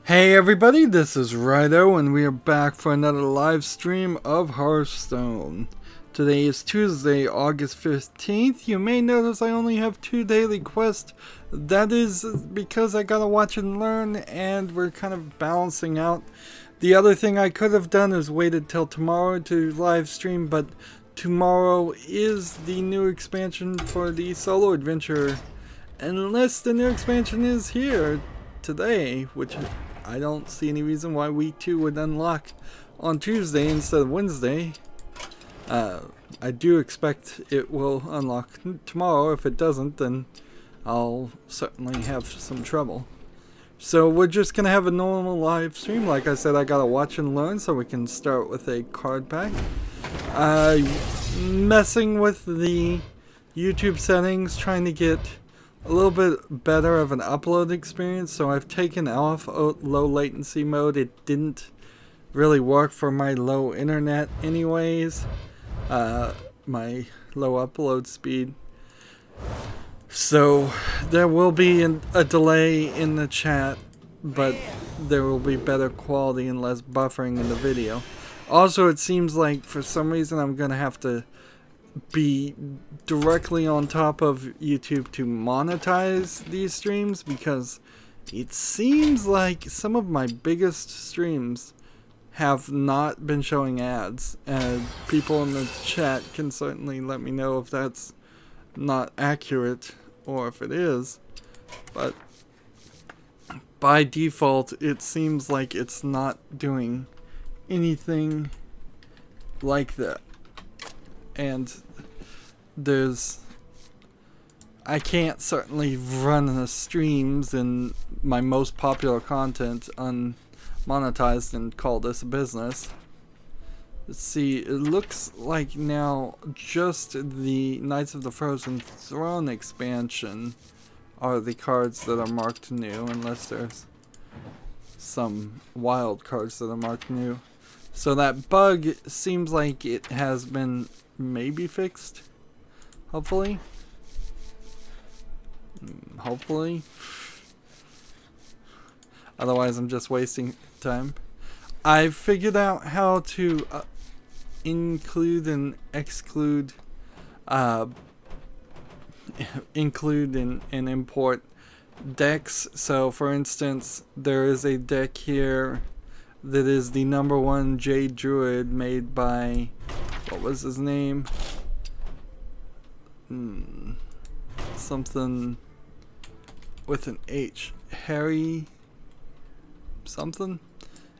Hey everybody, this is Rydo and we are back for another live stream of Hearthstone. Today is Tuesday, August 15th. You may notice I only have 2 daily quests. That is because I gotta watch and learn and we're kind of balancing out. The other thing I could have done is waited till tomorrow to live stream, but tomorrow is the new expansion for the solo adventure. Unless the new expansion is here today, which I don't see any reason why week 2 would unlock on Tuesday instead of Wednesday. I do expect it will unlock tomorrow. If it doesn't, then I'll certainly have some trouble. So we're just gonna have a normal live stream. Like I said, I gotta watch and learn, so we can start with a card pack. Messing with the YouTube settings, trying to get a little bit better of an upload experience, so I've taken off low latency mode. It didn't really work for my low internet anyways, my low upload speed. So there will be a delay in the chat, but there will be better quality and less buffering in the video. Also, it seems like for some reason I'm gonna have to be directly on top of YouTube to monetize these streams, because it seems like some of my biggest streams have not been showing ads, and people in the chat can certainly let me know if that's not accurate or if it is, but by default it seems like it's not doing anything like that. And I can't certainly run the streams and my most popular content unmonetized and call this a business. Let's see, it looks like now just the Knights of the Frozen Throne expansion are the cards that are marked new, unless there's some wild cards that are marked new. So that bug seems like it has been maybe fixed, hopefully. Hopefully. Otherwise I'm just wasting time. I figured out how to include and exclude, include and import decks. So for instance, there is a deck here that is the #1 Jade Druid made by, what was his name? Something with an H. Harry something?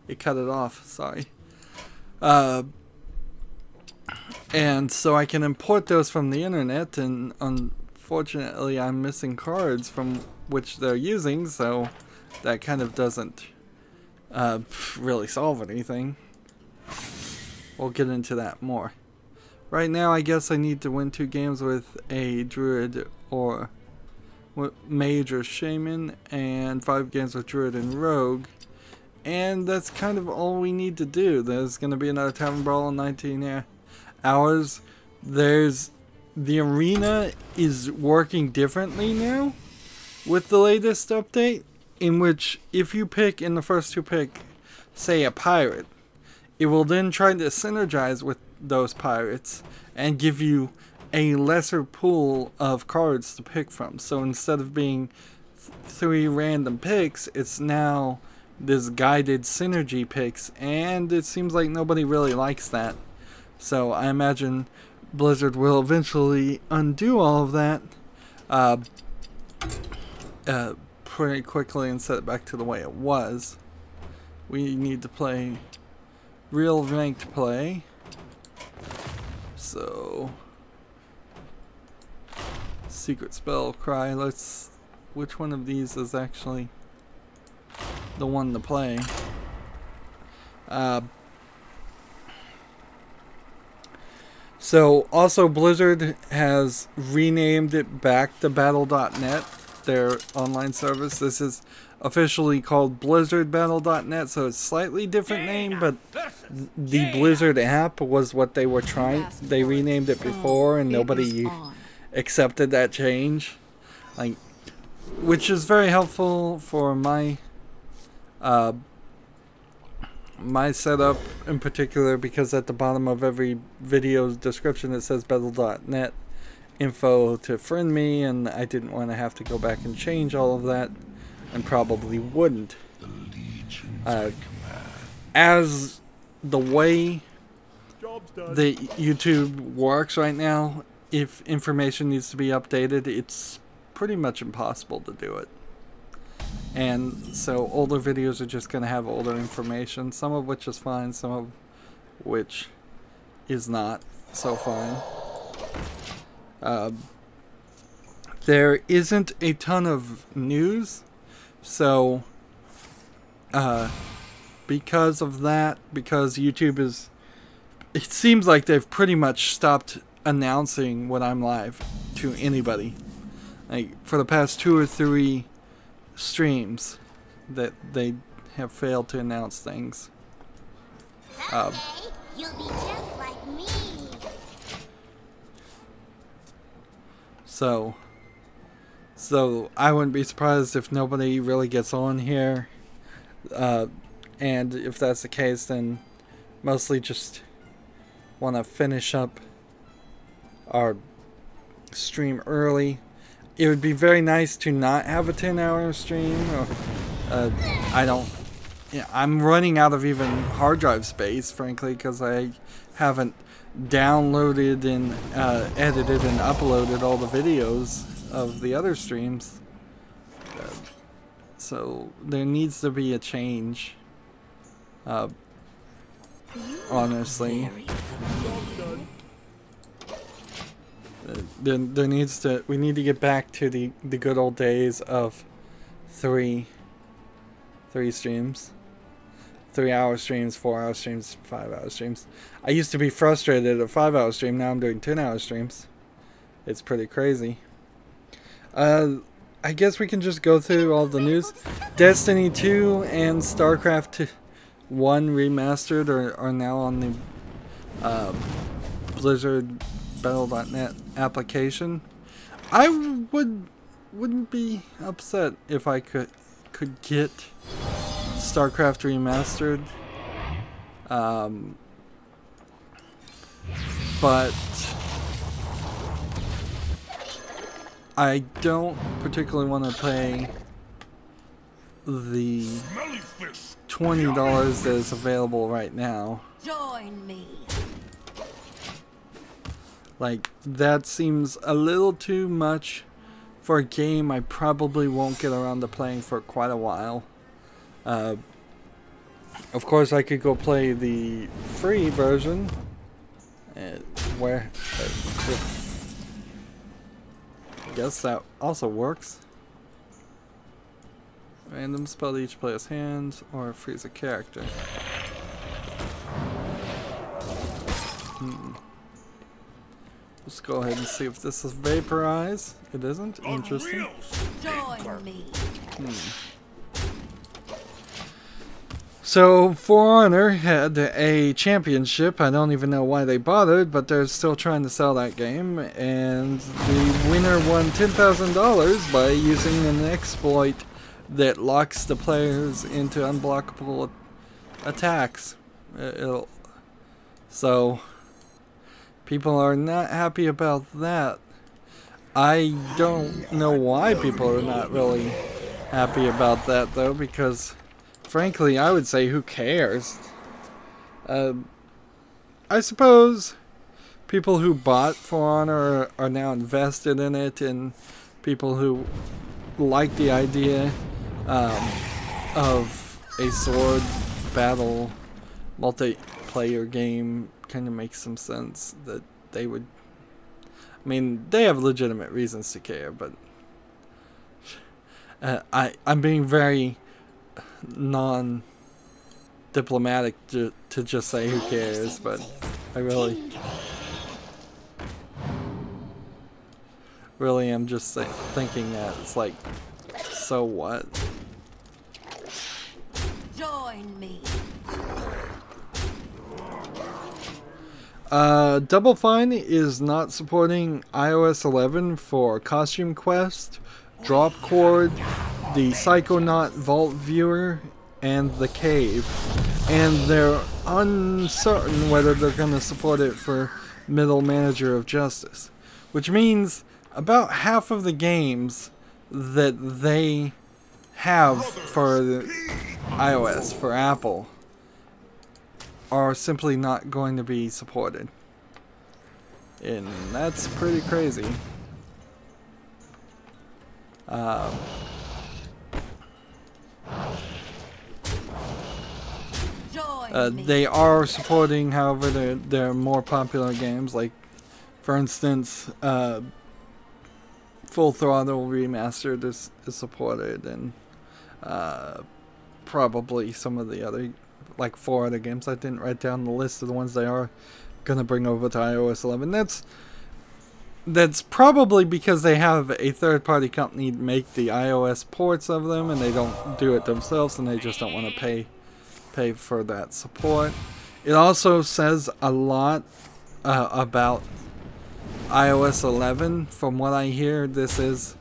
It cut it off, sorry. And so I can import those from the internet, and unfortunately I'm missing cards from which they're using, so that kind of doesn't really solve anything. We'll get into that more. Right now I guess I need to win 2 games with a Druid or Mage or Shaman, and 5 games with Druid and Rogue. And that's kind of all we need to do. There's going to be another Tavern Brawl in 19 hours. The arena is working differently now with the latest update, in which if you pick in the first 2 pick, say a pirate, it will then try to synergize with those pirates and give you a lesser pool of cards to pick from. So instead of being 3 random picks, it's now this guided synergy picks, and it seems like nobody really likes that. So I imagine Blizzard will eventually undo all of that pretty quickly and set it back to the way it was. We need to play real ranked play. So Secret Spell Cry, which one of these is actually the one to play? So also Blizzard has renamed it back to Battle.net, their online service. This is officially called Blizzard Battle.net, so it's slightly different name, but the Blizzard app was what they were trying. They renamed it before and nobody accepted that change, which is very helpful for my My setup in particular, because at the bottom of every video description it says battle.net info to friend me, and I didn't want to have to go back and change all of that, and probably wouldn't. As the way that YouTube works right now, if information needs to be updated, it's pretty much impossible to do it. And so older videos are just going to have older information, some of which is fine, some of which is not so fine. There isn't a ton of news, so because of that, because YouTube is, it seems like they've pretty much stopped announcing when I'm live to anybody. Like for the past 2 or 3 streams that they have failed to announce things. Someday, you'll be just like me. So I wouldn't be surprised if nobody really gets on here. And if that's the case, then mostly just want to finish up our stream early. It would be very nice to not have a 10-hour stream. I'm running out of even hard drive space, frankly, because I haven't downloaded and edited and uploaded all the videos of the other streams. So there needs to be a change. Honestly. We need to get back to the good old days of 3 streams. 3-hour streams, 4-hour streams, 5-hour streams. I used to be frustrated at a 5-hour stream, now I'm doing 10-hour streams. It's pretty crazy. I guess we can just go through all the news. Destiny 2 and StarCraft 1 Remastered are now on the Blizzard Battle.net application. I wouldn't be upset if I could get StarCraft Remastered, but I don't particularly want to pay the $20 that is available right now. Join me. Like, that seems a little too much for a game I probably won't get around to playing for quite a while. Of course, I could go play the free version, where I guess that also works. Random spell each player's hand, or freeze a character. Let's go ahead and see if this is vaporize. It isn't. Interesting. Join me. So, For Honor had a championship. I don't even know why they bothered, but they're still trying to sell that game. And the winner won $10,000 by using an exploit that locks the players into unblockable attacks. So, people are not happy about that. I don't know why people are not really happy about that, though, because frankly, I would say, who cares? I suppose people who bought For Honor are now invested in it, and people who like the idea of a sword battle multiplayer game kind of makes some sense that they would. I mean, they have legitimate reasons to care, but I'm being very non-diplomatic to just say who cares, but I really am just thinking that it's like, so what? Join me. Double Fine is not supporting iOS 11 for Costume Quest, Drop Chord, the Psychonaut Vault Viewer, and The Cave, and they're uncertain whether they're going to support it for Middle Manager of Justice, which means about half of the games that they have for the iOS, for Apple, are simply not going to be supported. And that's pretty crazy. They are supporting, however, their more popular games, like, for instance, Full Throttle Remastered is supported, and probably some of the other, like 4 other games. I didn't write down the list of the ones they are going to bring over to iOS 11. That's probably because they have a third-party company make the iOS ports of them, and they don't do it themselves, and they just don't want to pay for that support. It also says a lot about iOS 11. From what I hear, this is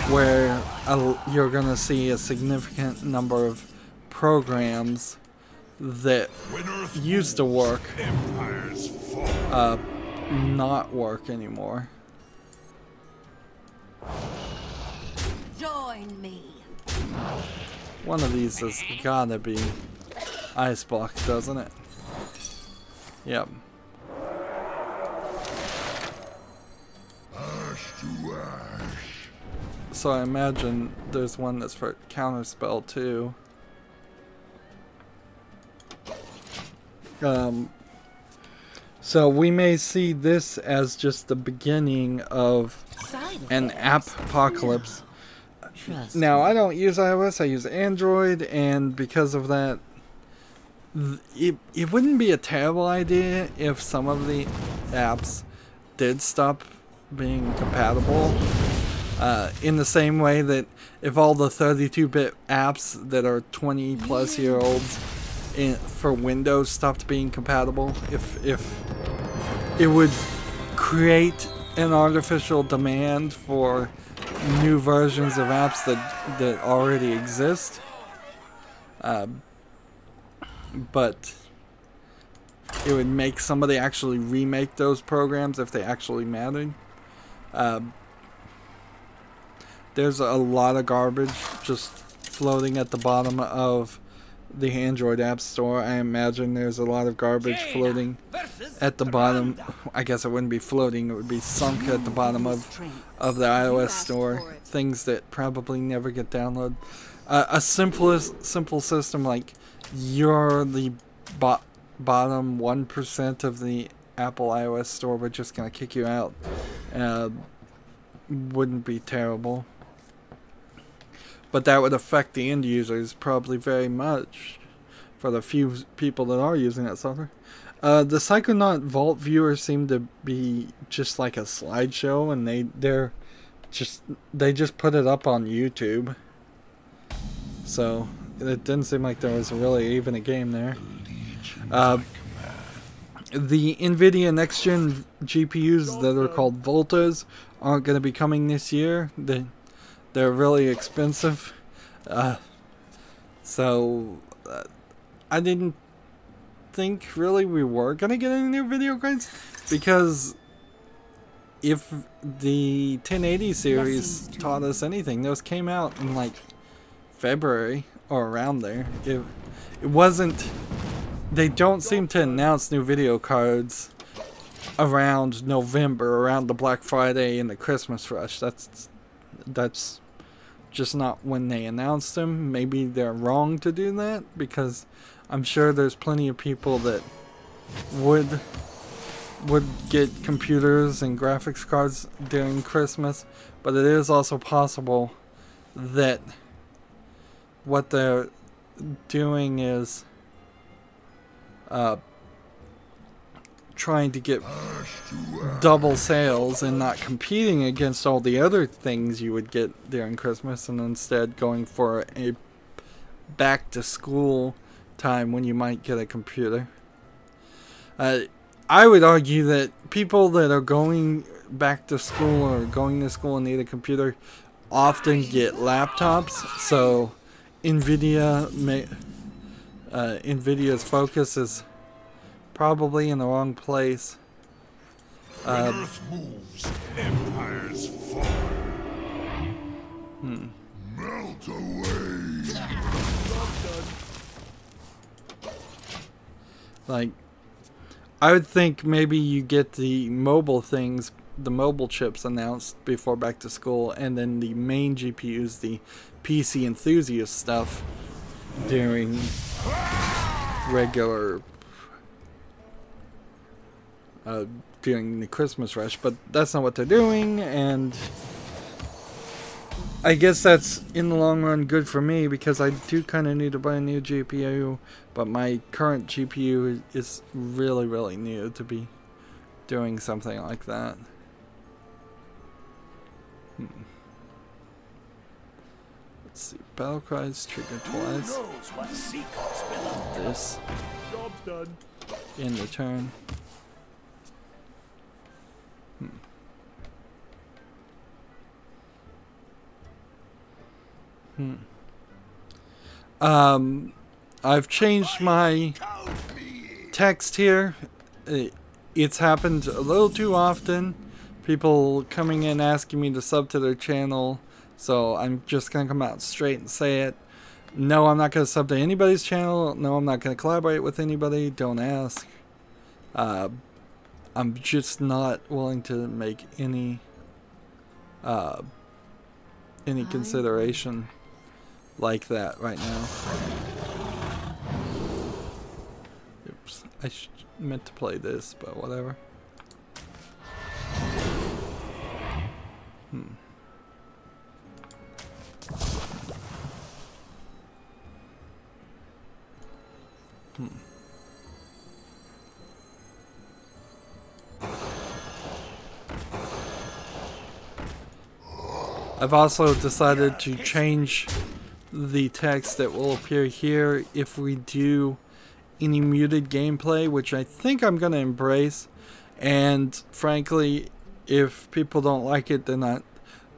where you're going to see a significant number of programs that used to work not work anymore. Join me. One of these has gotta be Ice Block, doesn't it? Yep. So I imagine there's one that's for Counterspell too. So we may see this as just the beginning of an app apocalypse. Now, I don't use iOS, I use Android, and because of that, it wouldn't be a terrible idea if some of the apps did stop being compatible. In the same way that if all the 32-bit apps that are 20+ year olds for Windows stopped being compatible, if it would create an artificial demand for new versions of apps that already exist. But it would make somebody actually remake those programs if they actually mattered. There's a lot of garbage just floating at the bottom of the Android App Store. I imagine there's a lot of garbage floating at the bottom. I guess it wouldn't be floating, it would be sunk at the bottom of the iOS store. Things that probably never get downloaded. A simple system like you're the bottom 1% of the Apple iOS store, we're just going to kick you out. Wouldn't be terrible. But that would affect the end users probably very much for the few people that are using that software. The Psychonaut Vault viewers seem to be just like a slideshow, and they just put it up on YouTube. So it didn't seem like there was really even a game there. The NVIDIA next-gen GPUs that are called Voltas aren't going to be coming this year. They're really expensive. So I didn't think really we were going to get any new video cards, because if the 1080 series taught us anything, those came out in like February or around there. It wasn't. They don't seem to announce new video cards around November, around the Black Friday and the Christmas rush. That's just not when they announced them. Maybe they're wrong to do that, because I'm sure there's plenty of people that would get computers and graphics cards during Christmas, but it is also possible that what they're doing is trying to get double sales and not competing against all the other things you would get during Christmas, and instead going for a back to school time when you might get a computer. I would argue that people that are going back to school or going to school and need a computer often get laptops, so NVIDIA NVIDIA's focus is probably in the wrong place. When Earth moves, empires fall. Melt away. Like, I would think maybe you get the mobile things, the mobile chips announced before back to school, and then the main GPUs, the PC enthusiast stuff, during regular during the Christmas rush, but that's not what they're doing, and I guess that's in the long run good for me because I do kind of need to buy a new GPU, but my current GPU is really, really new to be doing something like that. Let's see, battle cries trigger twice. This Job's done. in the turn. I've changed my text here. It's happened a little too often. People coming in asking me to sub to their channel, so I'm just gonna come out straight and say it. No, I'm not gonna sub to anybody's channel. No, I'm not gonna collaborate with anybody. Don't ask. I'm just not willing to make any consideration like that right now. Oops, I meant to play this, but whatever. I've also decided to change the text that will appear here if we do any muted gameplay, which I think I'm going to embrace. And frankly, if people don't like it, then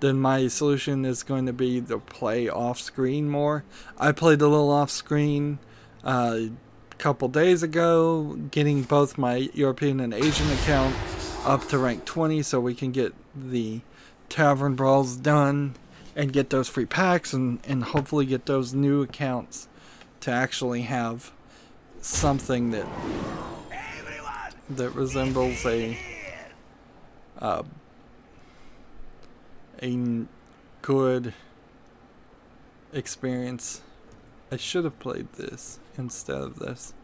my solution is going to be to play off screen more. I played a little off screen a couple days ago, getting both my European and Asian account up to rank 20 so we can get the Tavern Brawls done and get those free packs and hopefully get those new accounts to actually have something that resembles a good experience. I should have played this instead of this.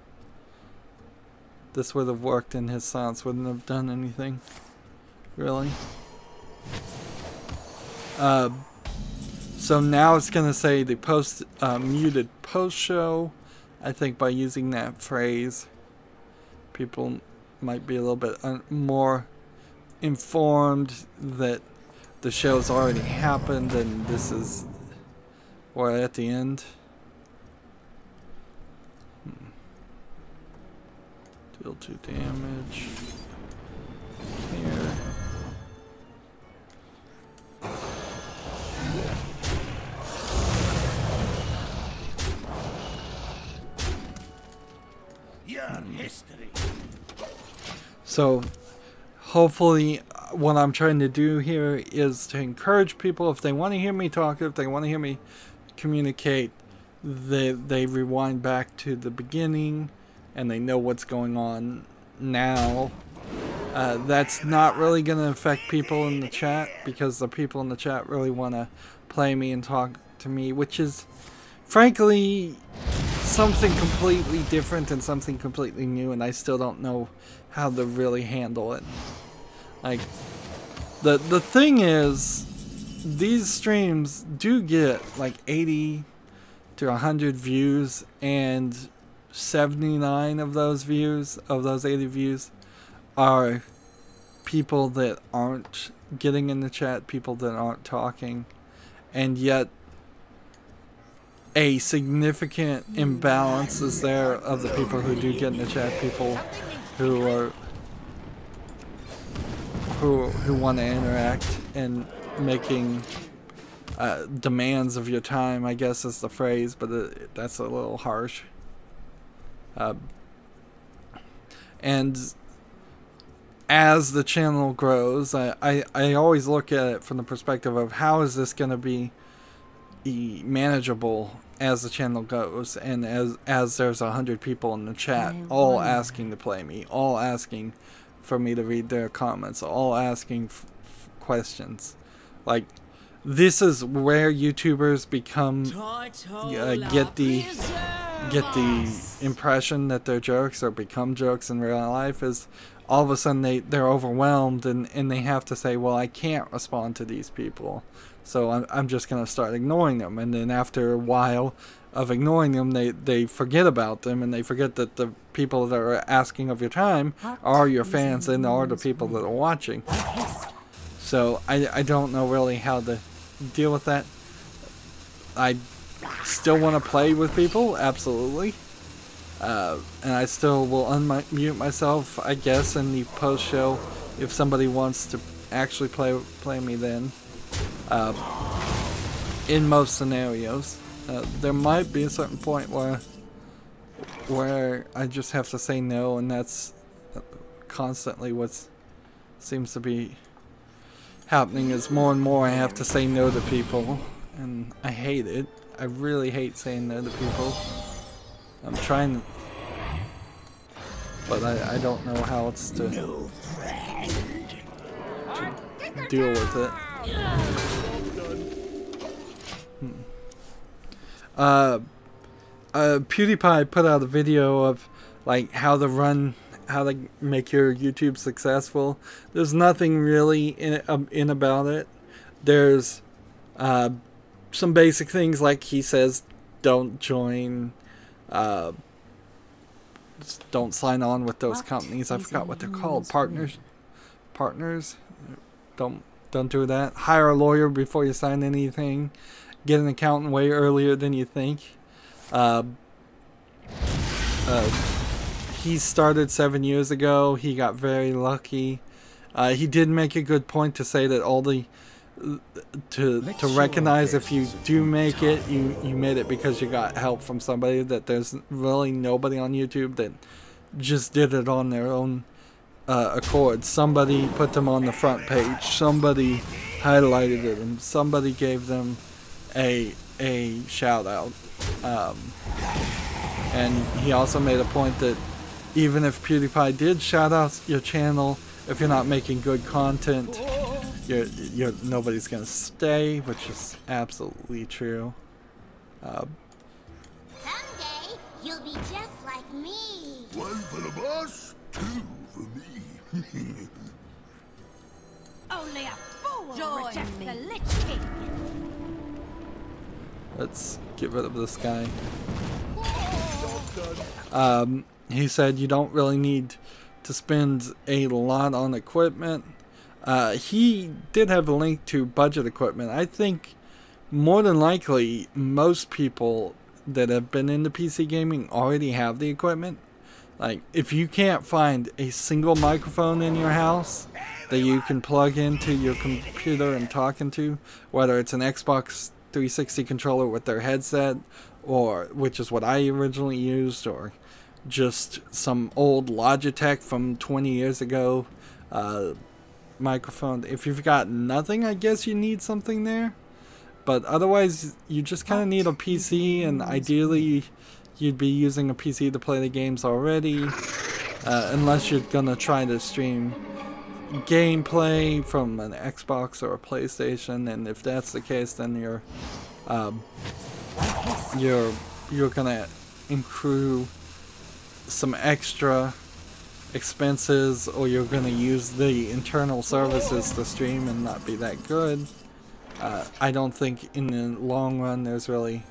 This would have worked and his silence wouldn't have done anything, really. So now it's going to say the muted post show. I think by using that phrase, people might be a little bit more informed that the show's already happened and we're at the end. Deal 2 damage. Here. History. So hopefully what I'm trying to do here is to encourage people, if they want to hear me talk, if they want to hear me communicate, they rewind back to the beginning and they know what's going on now. That's not really going to affect people in the chat because the people in the chat really want to play me and talk to me, which is frankly something completely different and something completely new, and I still don't know how to really handle it. Like, the thing is, these streams do get like 80 to 100 views, and 79 of those views, of those 80 views, are people that aren't getting in the chat, people that aren't talking, and yet a significant imbalance is there of the people who do get in the chat, people who want to interact and making demands of your time, I guess is the phrase, but that's a little harsh. And as the channel grows, I always look at it from the perspective of how is this going to be manageable as the channel goes, and as there's 100 people in the chat all asking to play me, all asking for me to read their comments, all asking questions. Like, this is where YouTubers become get the impression that they're jerks or become jerks in real life, is all of a sudden they're overwhelmed and they have to say, well, I can't respond to these people, so I'm just going to start ignoring them. And then after a while of ignoring them, they forget about them, and they forget that the people that are asking of your time are your fans and are the people that are watching. So I don't know really how to deal with that. I still want to play with people, absolutely. And I still will unmute myself, I guess, in the post-show if somebody wants to actually play me then. In most scenarios. There might be a certain point where I just have to say no, and that's constantly what seems to be happening, is more and more I have to say no to people, and I hate it. I really hate saying no to people. I'm trying to, but I don't know how else to deal with it. PewDiePie put out a video of like how to make your YouTube successful. There's nothing really in about it. There's some basic things, like he says, don't join, don't sign on with those companies. I forgot what they're called. Partners. Don't do that. Hire a lawyer before you sign anything. Get an accountant way earlier than you think. He started 7 years ago. He got very lucky. He did make a good point to say that all the to recognize if you do make it, you made it because you got help from somebody. That there's really nobody on YouTube that just did it on their own accord. Somebody put them on the front page. Somebody highlighted it, and somebody gave them a shout out. And he also made a point that even if PewDiePie did shout out your channel, if you're not making good content, nobody's gonna stay, which is absolutely true. Someday, you'll be just like me. One for the boss, two for me. Only a fool rejects the Lich King. Let's get rid of this guy. He said you don't really need to spend a lot on equipment. He did have a link to budget equipment. I think more than likely most people that have been into PC gaming already have the equipment. Like, if you can't find a single microphone in your house that you can plug into your computer and talk into, whether it's an Xbox 360 controller with their headset, or which is what I originally used, or just some old Logitech from 20 years ago microphone. If you've got nothing, I guess you need something there, but otherwise you just kind of need a PC, and ideally you'd be using a PC to play the games already, unless you're gonna try to stream gameplay from an Xbox or a PlayStation, and if that's the case, then you're gonna accrue some extra expenses, or you're gonna use the internal services to stream and not be that good. I don't think in the long run there's really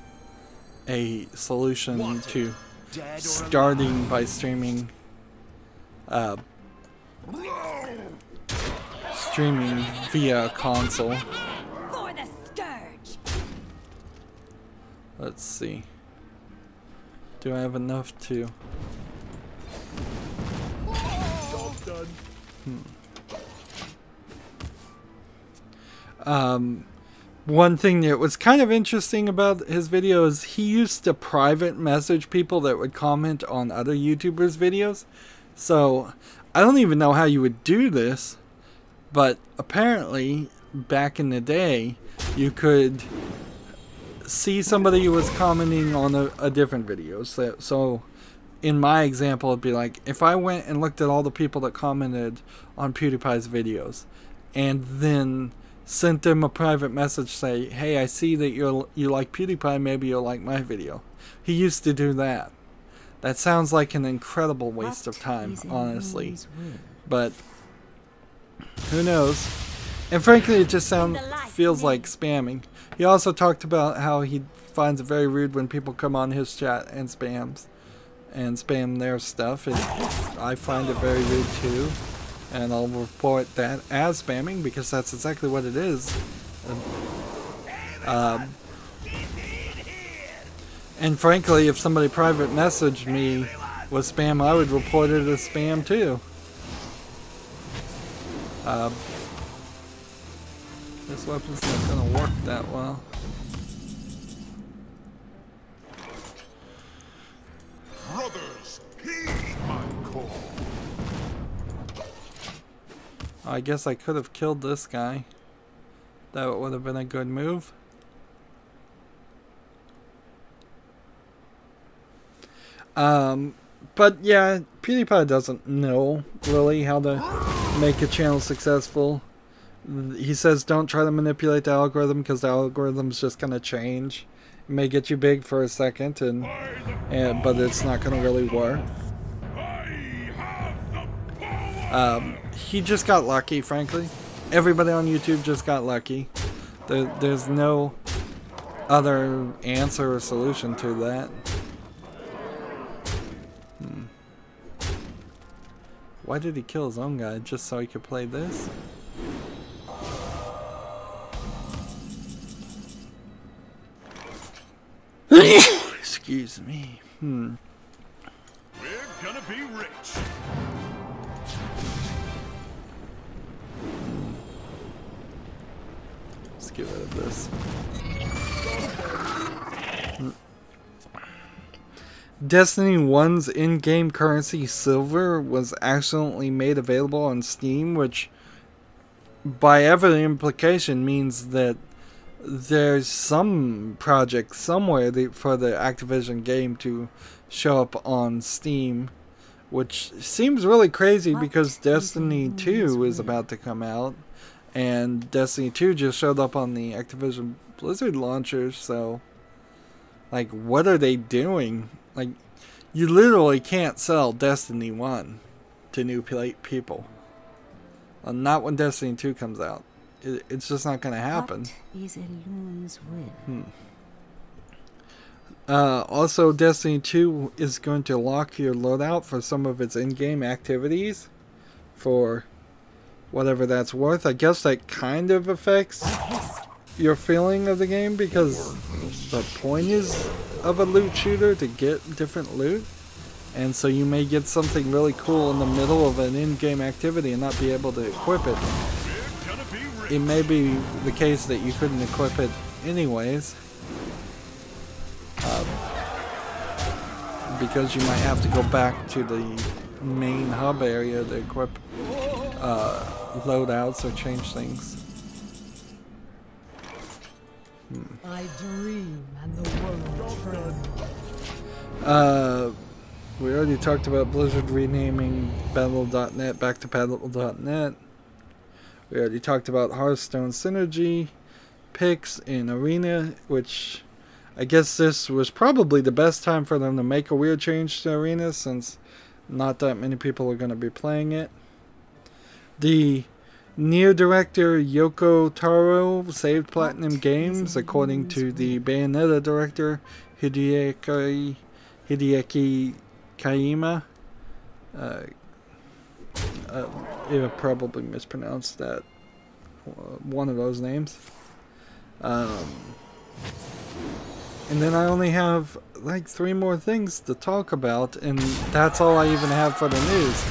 a solution to starting by streaming via a console. For the scourge. Let's see. Do I have enough to? Job's done. one thing that was kind of interesting about his videos, he used to private message people that would comment on other YouTubers' videos. So I don't even know how you would do this, but apparently back in the day you could see somebody who was commenting on a different video. So in my example, it'd be like, if I went and looked at all the people that commented on PewDiePie's videos and then sent them a private message, say, hey, I see that you like PewDiePie, maybe you'll like my video. He used to do that. That sounds like an incredible waste of time, honestly. But who knows? And frankly, it just feels like spamming. He also talked about how he finds it very rude when people come on his chat and spam their stuff. I find it very rude too. And I'll report that as spamming because that's exactly what it is. And frankly, if somebody private messaged me with spam, I would report it as spam too. This weapon's not gonna work that well. Brothers, heed my call. I guess I could have killed this guy. That would have been a good move. But yeah, PewDiePie doesn't know really how to make a channel successful. He says don't try to manipulate the algorithm because the algorithm's just gonna change. It may get you big for a second, but it's not gonna really work. He just got lucky, frankly. Everybody on YouTube just got lucky. There's no other answer or solution to that. Why did he kill his own guy? Just so he could play this? Excuse me. We're gonna be rich. Let's get rid of this. Destiny 1's in-game currency silver was accidentally made available on Steam, which by every implication means that there's some project somewhere for the Activision game to show up on Steam, which seems really crazy because Destiny 2 is about to come out, and Destiny 2 just showed up on the Activision Blizzard launcher, so like, what are they doing? Like, you literally can't sell Destiny 1 to new people. Not when Destiny 2 comes out. It's just not going to happen. Also, Destiny 2 is going to lock your loadout for some of its in-game activities for whatever that's worth. I guess that kind of affects your feeling of the game because the point is of a loot shooter to get different loot, and so you may get something really cool in the middle of an in-game activity and not be able to equip it. It may be the case that you couldn't equip it anyways, because you might have to go back to the main hub area to equip loadouts or change things. I dream and the world turns. We already talked about Blizzard renaming Battle.net back to Battle.net. We already talked about Hearthstone synergy picks in Arena, which I guess this was probably the best time for them to make a weird change to Arena since not that many people are going to be playing it. The Nier director Yoko Taro saved Platinum Games, according to the Bayonetta director Hideki Kayama. I probably mispronounced that, one of those names. And then I only have like 3 more things to talk about, and that's all I even have for the news.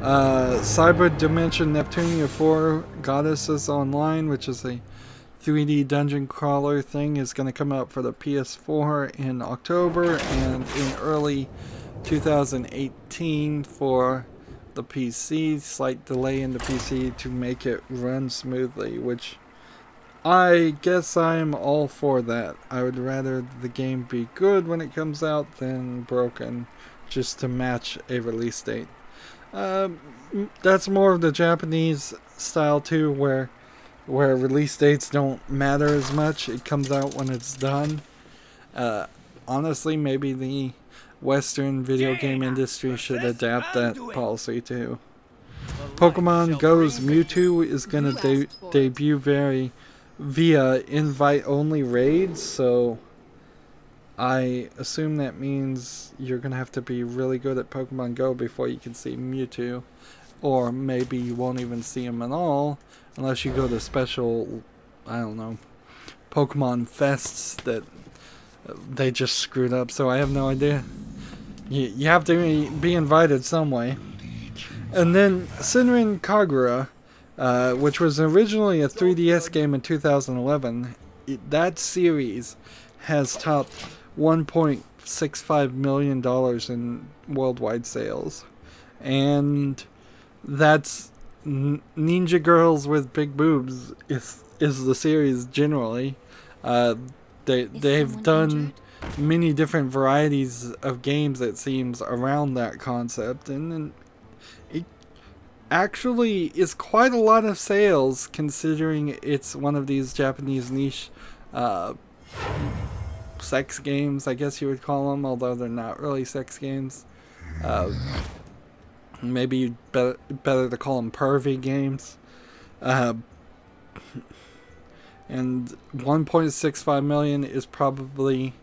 Cyber Dimension Neptunia 4 Goddesses Online, which is a 3D dungeon crawler thing, is going to come out for the PS4 in October and in early 2018 for the PC. Slight delay in the PC to make it run smoothly, which I guess I'm all for that. I would rather the game be good when it comes out than broken just to match a release date. That's more of the Japanese style too, where release dates don't matter as much. It comes out when it's done. Honestly, maybe the Western video game industry should adapt that policy too. Pokemon Go's Mewtwo is going to debut via invite-only raids, so I assume that means you're going to have to be really good at Pokemon Go before you can see Mewtwo. Or maybe you won't even see him at all unless you go to special, I don't know, Pokemon fests that they just screwed up, so I have no idea. You have to be invited some way. And then Senran Kagura, which was originally a 3DS game in 2011, that series has topped $1.65 million in worldwide sales. And that's Ninja Girls with Big Boobs is the series generally. They've done many different varieties of games, it seems, around that concept, and it actually is quite a lot of sales considering it's one of these Japanese niche sex games, I guess you would call them, although they're not really sex games. Maybe better to call them pervy games. And 1.65 million is probably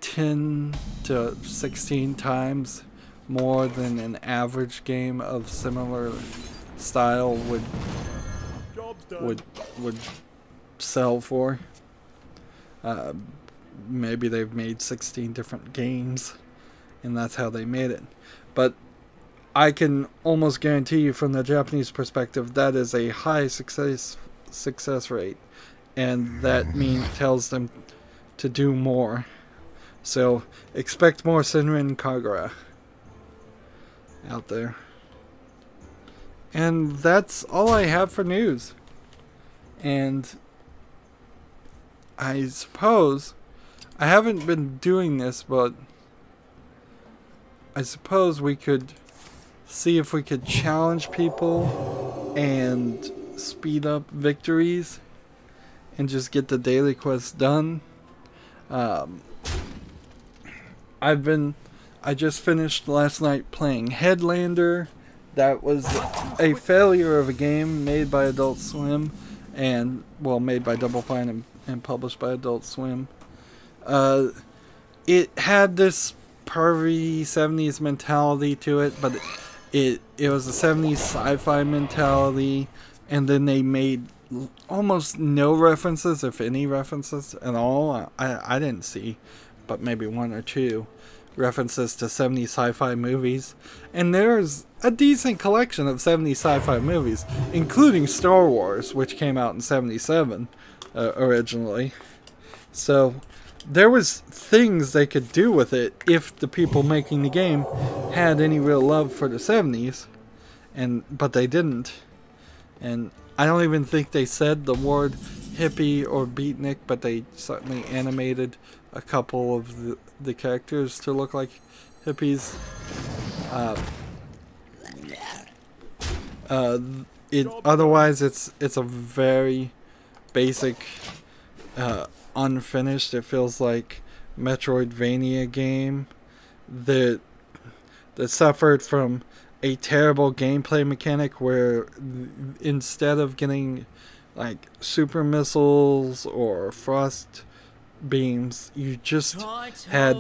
10 to 16 times more than an average game of similar style would sell for. Maybe they've made 16 different games and that's how they made it. But I can almost guarantee you from the Japanese perspective that is a high success rate, and that tells them to do more. So expect more Senran Kagura out there. And that's all I have for news. And I suppose I haven't been doing this, but I suppose we could see if we could challenge people and speed up victories and just get the daily quests done. I just finished last night playing Headlander. That was a failure of a game made by Adult Swim, and well, made by Double Fine and published by Adult Swim. It had this pervy 70s mentality to it, but it was a 70s sci-fi mentality, and then they made almost no references, if any references at all. I didn't see, but maybe one or two references to 70s sci-fi movies. And there's a decent collection of 70s sci-fi movies, including Star Wars, which came out in 77 originally. So there was things they could do with it if the people making the game had any real love for the 70s, but they didn't. And I don't even think they said the word hippie or beatnik, but they certainly animated a couple of the characters to look like hippies. Otherwise it's a very basic, unfinished, it feels like Metroidvania game that suffered from a terrible gameplay mechanic where instead of getting like super missiles or frost beams, you just had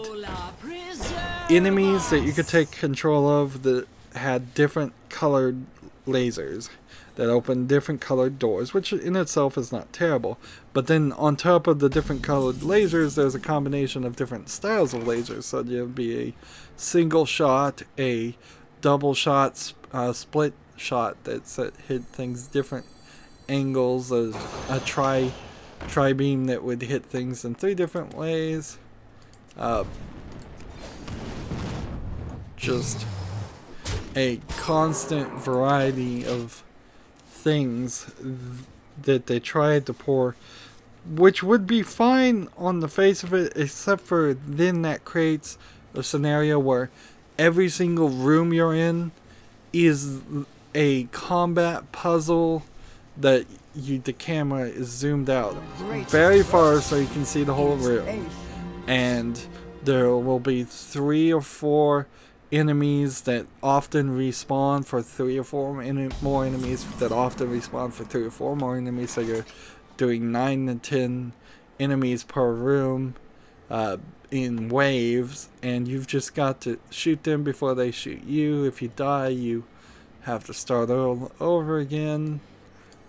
enemies that you could take control of that had different colored lasers that opened different colored doors, which in itself is not terrible. But then on top of the different colored lasers, there's a combination of different styles of lasers. So there'd be a single shot, a double shots, split shot that's hit things different angles. There's a tri-beam that would hit things in 3 different ways. Just a constant variety of things that they tried to pour, which would be fine on the face of it, except for then that creates a scenario where every single room you're in is a combat puzzle that the camera is zoomed out very far so you can see the whole room, and there will be 3 or 4 enemies that often respawn for 3 or 4 more enemies that often respawn for 3 or 4 more enemies, so you're doing 9 to 10 enemies per room in waves, and you've just got to shoot them before they shoot you. If you die, you have to start all over again.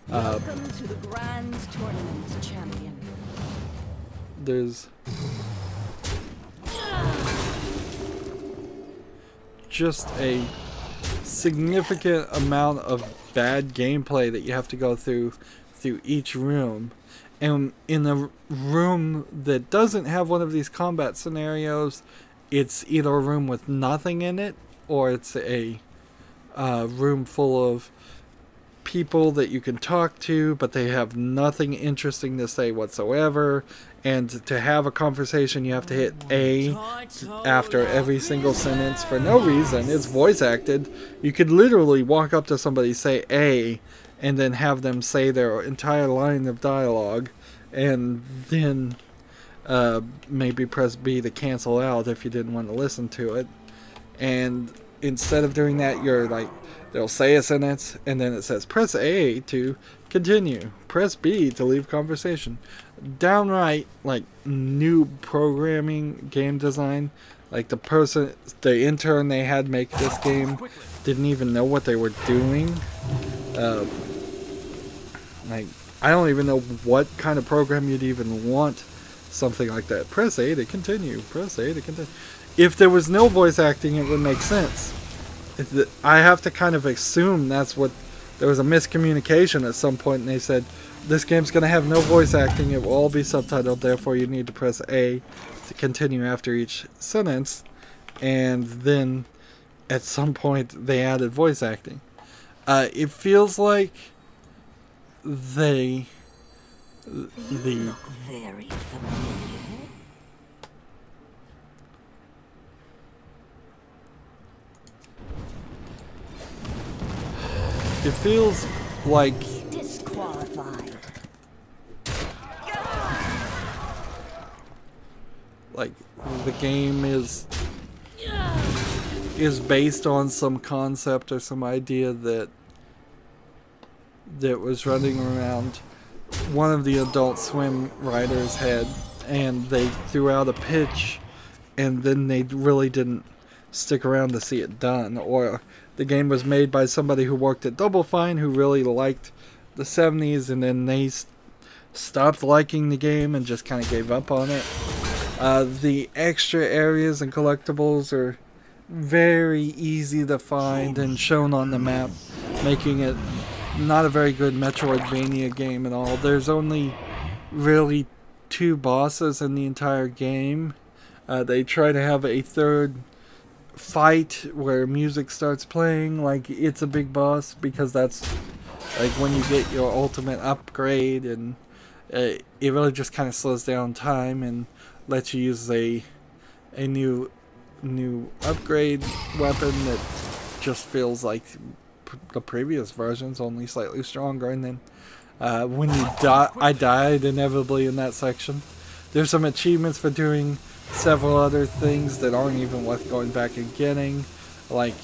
Welcome to the Grand Tournament, champion. There's just a significant amount of bad gameplay that you have to go through each room. And in a room that doesn't have one of these combat scenarios, it's either a room with nothing in it, or it's a room full of people that you can talk to, but they have nothing interesting to say whatsoever. And to have a conversation, you have to hit A after every single sentence for no reason. It's voice acted. You could literally walk up to somebody, say A, and then have them say their entire line of dialogue, and then maybe press B to cancel out if you didn't want to listen to it. And instead of doing that, you're like, they'll say a sentence, and then it says press A to continue, press B to leave conversation. Downright like new programming, game design. Like the intern they had make this game didn't even know what they were doing. Like, I don't even know what kind of program you'd even want something like that. Press A to continue, press A to continue. If there was no voice acting, it would make sense. I have to kind of assume that's what, there was a miscommunication at some point, and they said, this game's going to have no voice acting, it will all be subtitled, therefore you need to press A to continue after each sentence. And then at some point they added voice acting. It feels like they Look very familiar. It feels like Disqualified. like the game is based on some concept or some idea that was running around one of the Adult Swim writers' head, and they threw out a pitch, and then they really didn't stick around to see it done. Or the game was made by somebody who worked at Double Fine who really liked the 70s, and then they stopped liking the game and just kind of gave up on it. The extra areas and collectibles are very easy to find and shown on the map, making it not a very good Metroidvania game at all. There's only really 2 bosses in the entire game. They try to have a third fight where music starts playing like it's a big boss, because that's like when you get your ultimate upgrade, and it really just kind of slows down time and lets you use a new upgrade weapon that just feels like the previous version's, only slightly stronger. And then when you die, I died inevitably in that section. There's some achievements for doing several other things that aren't even worth going back and getting, like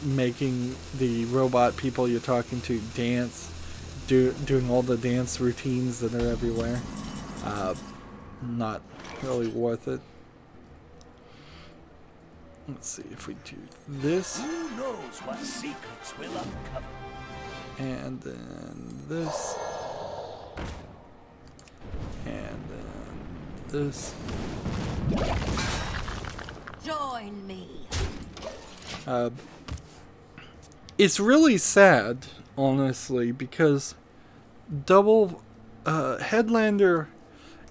making the robot people you're talking to dance, doing all the dance routines that are everywhere. Not really worth it. Let's see if we do this. Who knows what secrets will uncover? And then this. And then this. Join me. It's really sad, honestly, because double Headlander,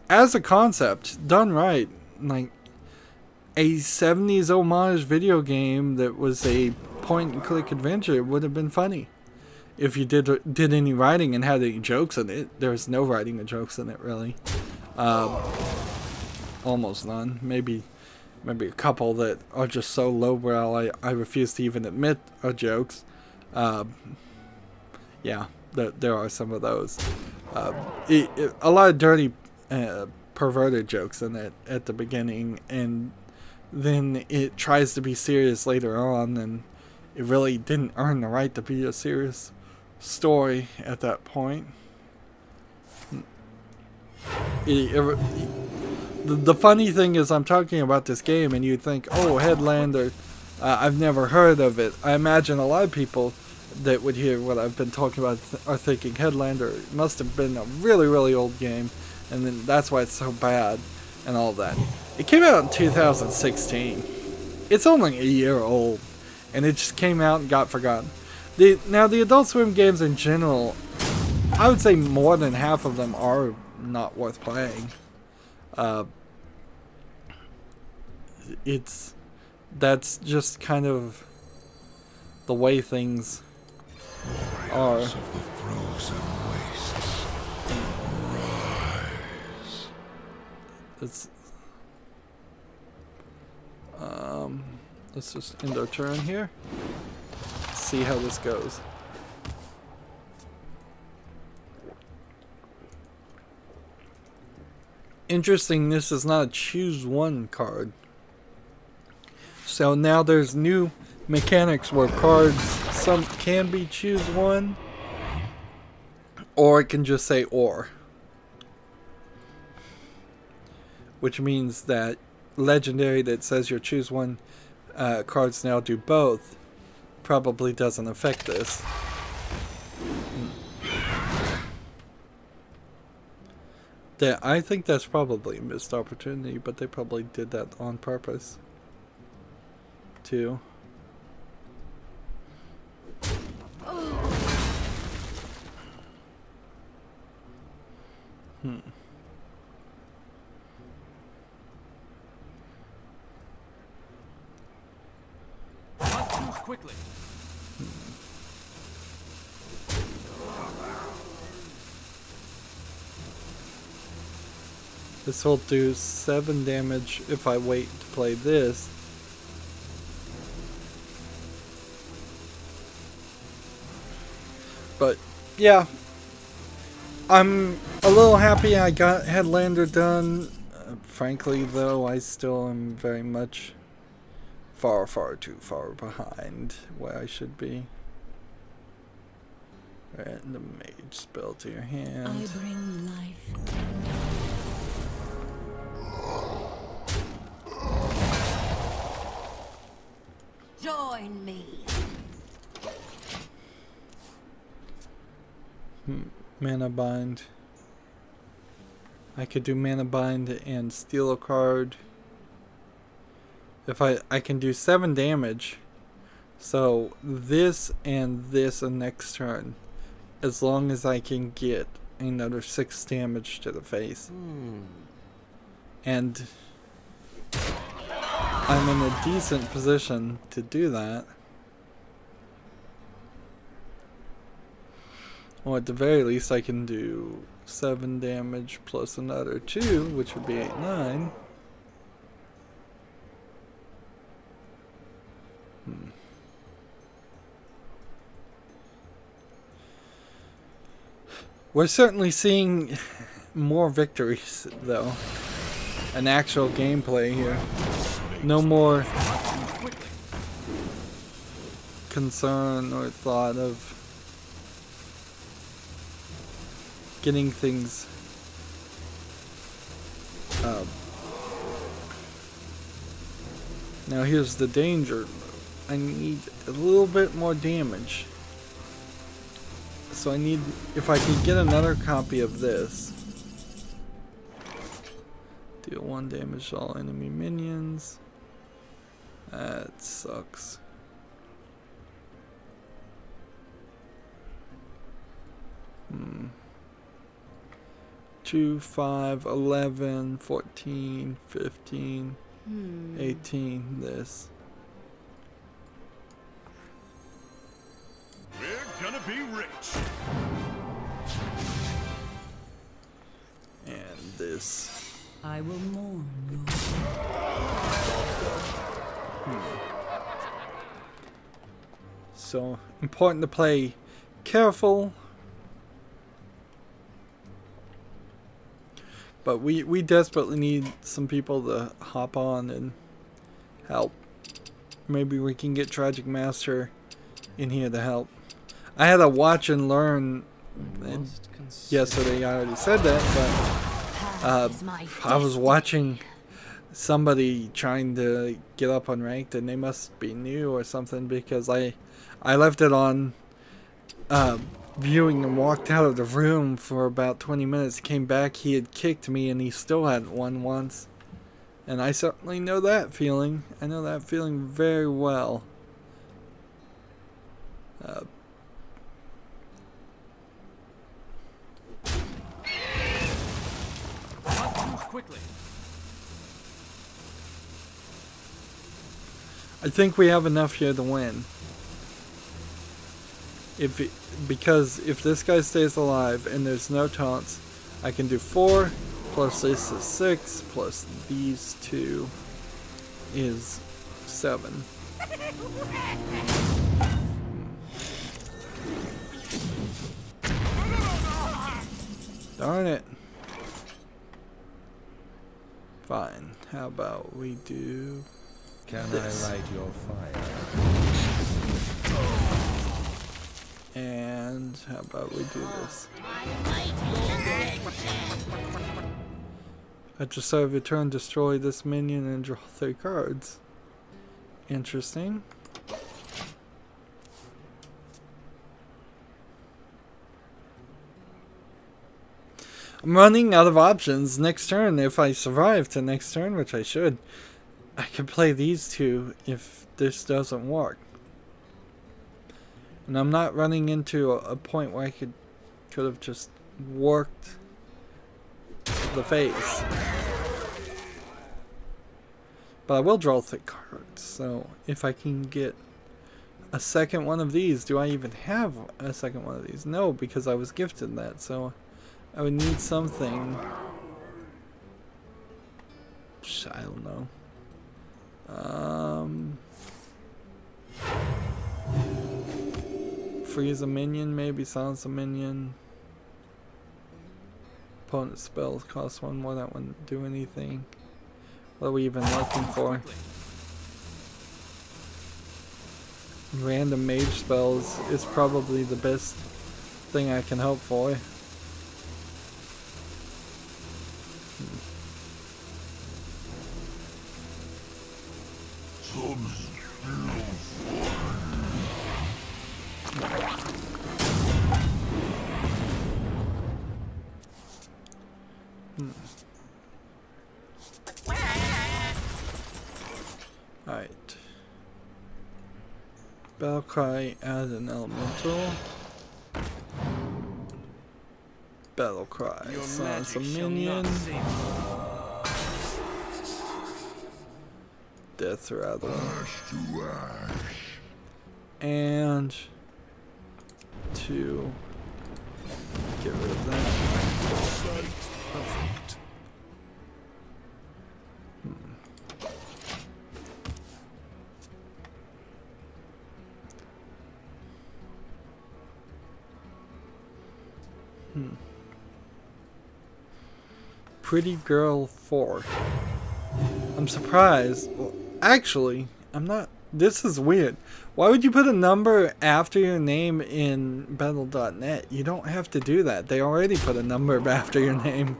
as a concept, done right, like a 70s homage video game that was a point-and-click adventure would have been funny if you did any writing and had any jokes in it. There's no writing or jokes in it, really. Almost none. Maybe a couple that are just so lowbrow I refuse to even admit are jokes. Yeah, there are some of those. A lot of dirty, perverted jokes in it at the beginning, and then it tries to be serious later on, and it really didn't earn the right to be a serious story at that point. The funny thing is, I'm talking about this game, and you think, oh, Headlander, I've never heard of it. I imagine a lot of people that would hear what I've been talking about are thinking Headlander must have been a really, really old game, and then that's why it's so bad and all that. It came out in 2016. It's only a year old, and it just came out and got forgotten. Now, the Adult Swim games in general, I would say more than half of them are not worth playing. That's just kind of the way things are. Of the frozen wastes, rise. Let's just end our turn here. See how this goes. Interesting, this is not a choose one card. So now there's new mechanics where cards, some can be choose one, or it can just say or. Which means that legendary that says your choose one cards now do both probably doesn't affect this. I think that's probably a missed opportunity, but they probably did that on purpose too. Quickly. This will do 7 damage if I wait to play this. But yeah, I'm a little happy I got Headlander done. Frankly though, I still am very much far too far behind where I should be. Random mage spell to your hand. I bring life. Join me. Mana bind. I could do mana bind and steal a card. If I can do 7 damage. So this and this and next turn, as long as I can get another 6 damage to the face. And I'm in a decent position to do that. Or at the very least I can do 7 damage plus another 2, which would be 8, 9. We're certainly seeing more victories, though. An actual gameplay here. No more concern or thought of getting things now here's the danger. I need a little bit more damage. So I need, if I could get another copy of this. Deal 1 damage to all enemy minions. That sucks. 2, 5, 11, 14, 15, 18, this. We're gonna be rich. And this. I will mourn you. So, important to play careful. But we desperately need some people to hop on and help. Maybe we can get Tragic Master in here to help. I had a watch and learn yesterday. I already said that, but I was watching somebody trying to get up on ranked, and they must be new or something, because I left it on viewing and walked out of the room for about 20 minutes. Came back, he had kicked me, and he still hadn't won once. And I certainly know that feeling. I know that feeling very well. Quickly. I think we have enough here to win. Because if this guy stays alive and there's no taunts, I can do 4 plus this is 6 plus these 2 is 7. Darn it. Fine. How about we do Can this? I light your fire? And how about we do this? At the start of your turn, destroy this minion and draw 3 cards. Interesting. I'm running out of options. Next turn, if I survive to next turn, which I should, I can play these 2 if this doesn't work. And I'm not running into a point where I could have just worked the face. But I will draw 3 cards, so if I can get a second one of these, do I even have a second one of these? No, because I was gifted that, so I would need something. I don't know. Freeze a minion, maybe silence a minion. Opponent spells cost 1 more, that wouldn't do anything. What are we even looking for? Random mage spells is probably the best thing I can hope for. Alright. Battlecry as an elemental. Battlecry. Silence a minion. Death Rattle. And to get rid of that. Perfect. Pretty Girl 4. I'm surprised. Well, actually, I'm not. This is weird. Why would you put a number after your name in Battle.net? You don't have to do that. They already put a number after your name.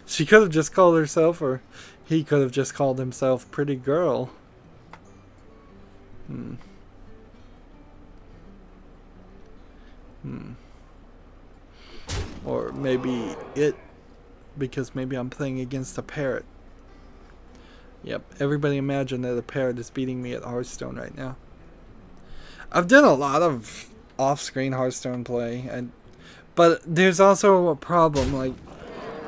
She could have just called herself, or he could have just called himself Pretty Girl. Or maybe it, because maybe I'm playing against a parrot. Yep, everybody imagine that a parrot is beating me at Hearthstone right now. I've done a lot of off-screen Hearthstone play, But there's also a problem, like,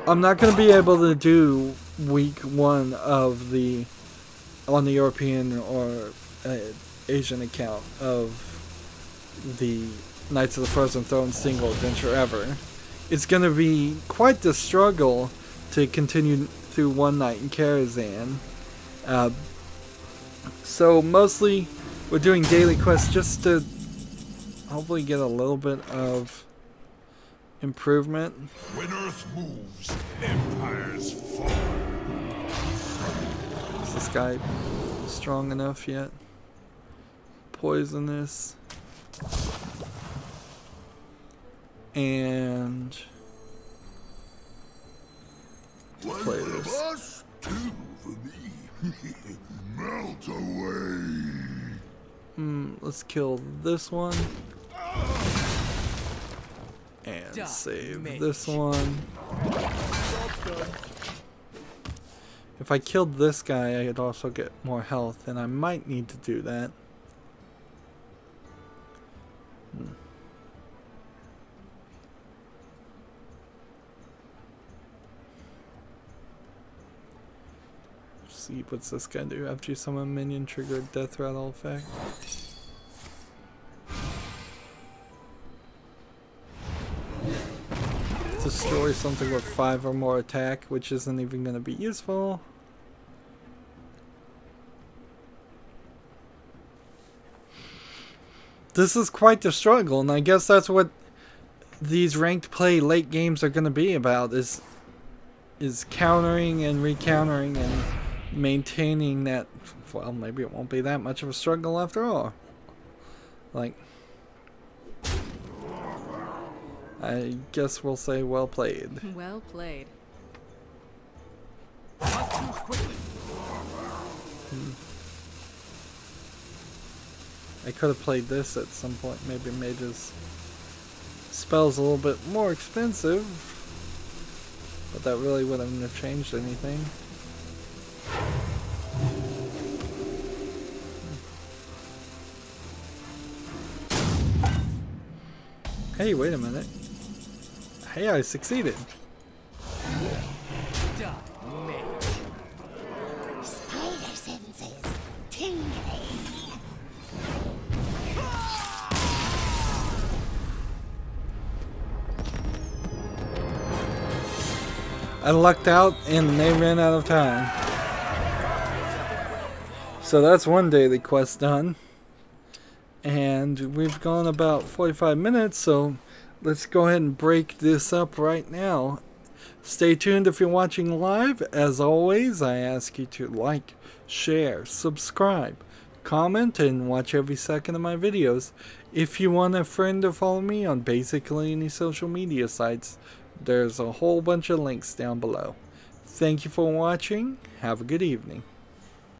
I'm not going to be able to do week 1 of the, on the European or Asian account of the Knights of the Frozen Throne single adventure ever. It's going to be quite the struggle to continue through One Night in Karazhan. So mostly we're doing daily quests just to hopefully get a little bit of improvement. When Earth moves, empires fall. Is this guy strong enough yet? Poisonous. And play this. Us, two for me. Melt away. Let's kill this one. And save this one. If I killed this guy, I'd also get more health, and I might need to do that. See, what's this guy do? After you summon a minion, trigger a death rattle effect. Destroy something with 5 or more attack, which isn't even going to be useful. This is quite the struggle, and I guess that's what these ranked play late games are going to be about, is countering and recountering and maintaining that. Well, maybe it won't be that much of a struggle after all. Like, I guess we'll say well played. Well played. I could have played this at some point. Maybe made his spells a little bit more expensive, but that really wouldn't have changed anything. Hey, wait a minute. Hey, I succeeded. Spider senses tingling. I lucked out and they ran out of time. So that's one daily quest done. And we've gone about 45 minutes, so let's go ahead and break this up right now. Stay tuned if you're watching live. As always, I ask you to like, share, subscribe, comment, and watch every second of my videos. If you want a friend to follow me on basically any social media sites, there's a whole bunch of links down below. Thank you for watching. Have a good evening.